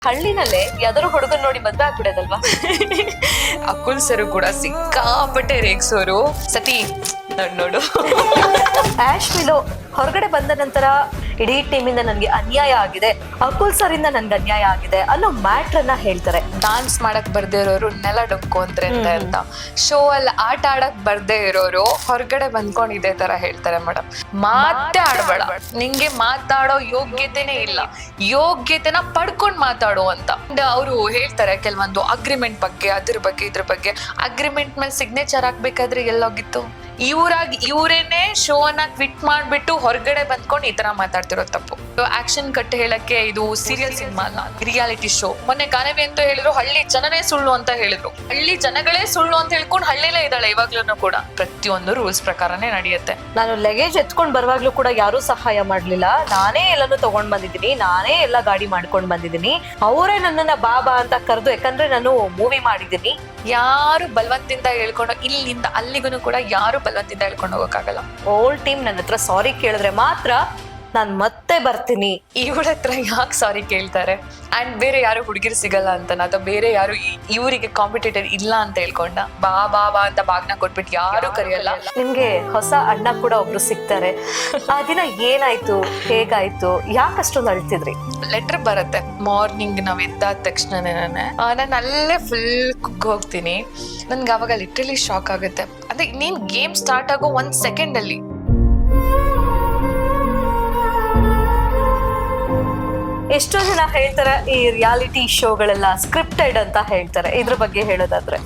ಹಳ್ಳಿನಲ್ಲೇ ಯಾವ್ದಾದ್ರು ಹುಡುಗನ್ ನೋಡಿ ಮದ್ವೆ ಆಗ್ಬಿಡೋದಲ್ವಾ? ಅಕುಲ್ ಸರು ಕೂಡ ಸಿಕ್ಕಾಪಟ್ಟೆ ರೇಗ್ಸೋರು. ಸತಿ ನೋಡು ಆಶ್ ಮಿಲೋ ಹೊರಗಡೆ ಬಂದ ನಂತರ ಇಡೀ ಟೀಮಿಂದ ನನ್ಗೆ ಅನ್ಯಾಯ ಆಗಿದೆ, ಅಕುಲ್ ಸರ್ ಇಂದ ನನ್ಗೆ ಅನ್ಯಾಯ ಆಗಿದೆ ಅನ್ನೋ ಮ್ಯಾಟ್ರನ್ನ ಹೇಳ್ತಾರೆ. ಡಾನ್ಸ್ ಮಾಡಕ್ ಬರ್ದೇ ಇರೋರು ನೆಲ ಡೊಂಕೊಂತ್ರೆ ಅಂತ, ಶೋ ಅಲ್ಲಿ ಆಟ ಆಡಕ್ ಬರ್ದೇ ಇರೋರು ಹೊರಗಡೆ ಬಂದ್ಕೊಂಡು ಇದೇ ತರ ಹೇಳ್ತಾರೆ. ಮೇಡಮ್ ಮಾತೇ ಆಡ್ಬೇಡ, ನಿಂಗೆ ಮಾತಾಡೋ ಯೋಗ್ಯತೆನೇ ಇಲ್ಲ, ಯೋಗ್ಯತೆನ ಪಡ್ಕೊಂಡ್ ಮಾತಾಡೋ ಅಂತ ಅವರು ಹೇಳ್ತಾರೆ. ಕೆಲವೊಂದು ಅಗ್ರಿಮೆಂಟ್ ಬಗ್ಗೆ ಅದ್ರ ಬಗ್ಗೆ ಇದ್ರ ಬಗ್ಗೆ. ಅಗ್ರಿಮೆಂಟ್ ಮೇಲೆ ಸಿಗ್ನೇಚರ್ ಹಾಕ್ಬೇಕಾದ್ರೆ ಎಲ್ಲೋಗಿತ್ತು? ಇವರೇನೆ ಶೋ ಅನ್ನ ಕ್ವಿಟ್ ಮಾಡ್ಬಿಟ್ಟು ಹೊರಗಡೆ ಬಂದ್ಕೊಂಡು ಈ ತರ ಮಾತಾಡ್ತಿರೋ ತಪ್ಪು. ಆಕ್ಷನ್ ಕಟ್ ಹೇಳಕ್ಕೆ ಇದು ಸೀರಿಯಲ್ ಸಿನಿಮಾ ಅಲ್ಲ, ರಿಯಾಲಿಟಿ ಶೋ. ಮೊನ್ನೆ ಕಾನವಿ ಅಂತ ಹೇಳಿದ್ರು ಹಳ್ಳಿ ಜನನೇ ಸುಳ್ಳು ಅಂತ ಹೇಳಿದ್ರು. ಹಳ್ಳಿ ಜನಗಳೇ ಸುಳ್ಳು ಅಂತ ಹೇಳ್ಕೊಂಡು ಹಳ್ಳಿಲೇ ಇದ್ದಾಳೆ ಇವಾಗ್ಲೂ ಕೂಡ. ಪ್ರತಿಯೊಂದು ರೂಲ್ಸ್ ಪ್ರಕಾರನೇ ನಡೆಯುತ್ತೆ. ನಾನು ಲಗೇಜ್ ಎತ್ಕೊಂಡ್ ಬರುವಾಗ್ಲೂ ಕೂಡ ಯಾರು ಸಹಾಯ ಮಾಡ್ಲಿಲ್ಲ. ನಾನೇ ಎಲ್ಲಾನು ತಗೊಂಡ್ ಬಂದಿದ್ದೀನಿ, ನಾನೇ ಎಲ್ಲ ಗಾಡಿ ಮಾಡ್ಕೊಂಡ್ ಬಂದಿದ್ದೀನಿ. ಅವರೇ ನನ್ನನ್ನ ಬಾಬಾ ಅಂತ ಕರೆದು, ಯಾಕಂದ್ರೆ ನಾನು ಮೂವಿ ಮಾಡಿದ್ದೀನಿ. ಯಾರು ಬಲವಂತದಿಂದ ಹೇಳ್ಕೊಂಡು ಇಲ್ಲಿಂದ ಅಲ್ಲಿಗೂ ಕೂಡ ಯಾರು ಬಲವಂತದಿಂದ ಹೇಳ್ಕೊಂಡು ಹೋಗಕ್ಕಾಗಲ್ಲ. ಓಲ್ ಟೀಮ್ ನನ್ನ ಹತ್ರ ಸಾರಿ ಕೇಳಿದ್ರೆ ಮಾತ್ರ ನಾನ್ ಮತ್ತೆ ಬರ್ತೀನಿ. ಇವಳ ಹತ್ರ ಯಾಕೆ ಸಾರಿ ಕೇಳ್ತಾರೆ? ಅಂಡ್ ಬೇರೆ ಯಾರು ಹುಡುಗಿರು ಸಿಗಲ್ಲ ಅಂತನ, ಅಥವಾ ಬೇರೆ ಯಾರು ಇವರಿಗೆ ಕಾಂಪಿಟೇಟರ್ ಇಲ್ಲ ಅಂತ ಹೇಳ್ಕೊಂಡ ಬಾ ಬಾ ಬಾ ಅಂತ ಬಾಗ್ನ ಕೊಟ್ಬಿಟ್ಟು ಯಾರು ಕರೆಯಲ್ಲ. ನಿಮ್ಗೆ ಹೊಸ ಅಣ್ಣ ಕೂಡ ಒಬ್ರು ಸಿಗ್ತಾರೆ. ಆ ದಿನ ಏನಾಯ್ತು, ಹೇಗಾಯ್ತು, ಯಾಕಷ್ಟೊಂದು ಅಳ್ತಿದ್ರಿ? ಲೆಟರ್ ಬರುತ್ತೆ ಮಾರ್ನಿಂಗ್ ನಾವ್ ಎದ್ದಾದ ತಕ್ಷಣನೇ. ನಾನು ಅಲ್ಲೇ ಫುಲ್ ಹೋಗ್ತೀನಿ. ನನ್ಗೆ ಅವಾಗ ಲಿಟ್ರಲಿ ಶಾಕ್ ಆಗುತ್ತೆ. ಅಂದ್ರೆ ನೀನ್ ಗೇಮ್ ಸ್ಟಾರ್ಟ್ ಆಗೋ 1 ಸೆಕೆಂಡ್ ಅಲ್ಲಿ ಎಷ್ಟೋ ಜನ ಹೇಳ್ತಾರೆ ಈ ರಿಯಾಲಿಟಿ ಶೋಗಳೆಲ್ಲ ಸ್ಕ್ರಿಪ್ಟೆಡ್ ಅಂತ ಹೇಳ್ತಾರೆ. ಇದ್ರ ಬಗ್ಗೆ ಹೇಳೋದಾದ್ರೆ